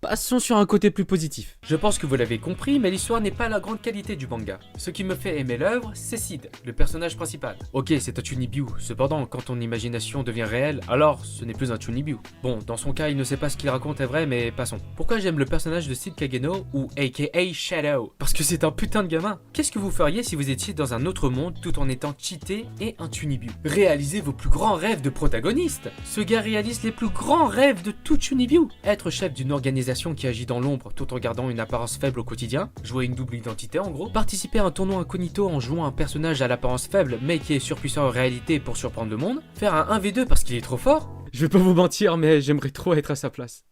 Passons sur un côté plus positif. Je pense que vous l'avez compris, mais l'histoire n'est pas la grande qualité du manga. Ce qui me fait aimer l'œuvre, c'est Sid, le personnage principal. Ok, c'est un Chunibyo, cependant, quand ton imagination devient réelle, alors ce n'est plus un Chunibyo. Bon, dans son cas, il ne sait pas ce qu'il raconte est vrai, mais passons. Pourquoi j'aime le personnage de Sid Kageno, ou aka Shadow? Parce que c'est un putain de gamin. Qu'est-ce que vous feriez si vous étiez dans un autre monde tout en étant cheaté et un Chunibyo? Réalisez vos plus grands rêves de protagoniste. Ce gars réalise les plus grands rêves de tout Chunibyo. Être chef d'une organisation qui agit dans l'ombre tout en gardant une apparence faible au quotidien, jouer une double identité en gros, participer à un tournoi incognito en jouant un personnage à l'apparence faible mais qui est surpuissant en réalité pour surprendre le monde, faire un 1v2 parce qu'il est trop fort. Je vais pas vous mentir, mais j'aimerais trop être à sa place.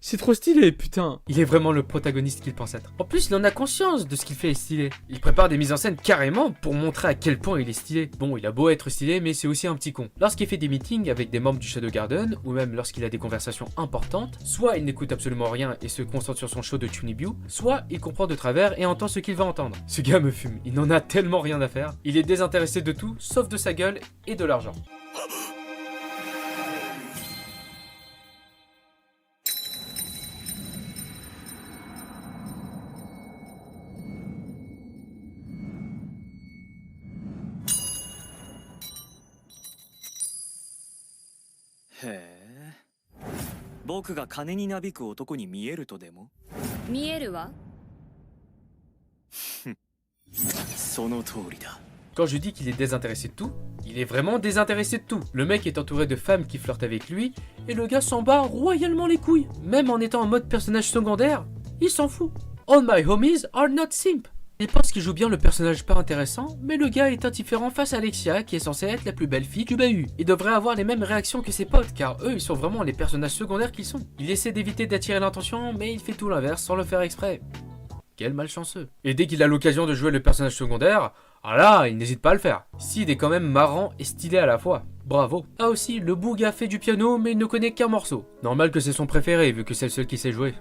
C'est trop stylé, putain. Il est vraiment le protagoniste qu'il pense être. En plus, il en a conscience de ce qu'il fait est stylé. Il prépare des mises en scène carrément pour montrer à quel point il est stylé. Bon, il a beau être stylé, mais c'est aussi un petit con. Lorsqu'il fait des meetings avec des membres du Shadow Garden, ou même lorsqu'il a des conversations importantes, soit il n'écoute absolument rien et se concentre sur son show de Chunibyo, soit il comprend de travers et entend ce qu'il va entendre. Ce gars me fume, il n'en a tellement rien à faire. Il est désintéressé de tout, sauf de sa gueule et de l'argent. Quand je dis qu'il est désintéressé de tout, il est vraiment désintéressé de tout. Le mec est entouré de femmes qui flirtent avec lui, et le gars s'en bat royalement les couilles. Même en étant en mode personnage secondaire, il s'en fout. All my homies are not simp. Il pense qu'il joue bien le personnage pas intéressant, mais le gars est indifférent face à Alexia, qui est censée être la plus belle fille du bahut. Il devrait avoir les mêmes réactions que ses potes, car eux, ils sont vraiment les personnages secondaires qu'ils sont. Il essaie d'éviter d'attirer l'attention, mais il fait tout l'inverse sans le faire exprès. Quel malchanceux. Et dès qu'il a l'occasion de jouer le personnage secondaire, ah là, il n'hésite pas à le faire. Sid est quand même marrant et stylé à la fois. Bravo. Ah aussi, le boug a fait du piano, mais il ne connaît qu'un morceau. Normal que c'est son préféré, vu que c'est le seul qui sait jouer.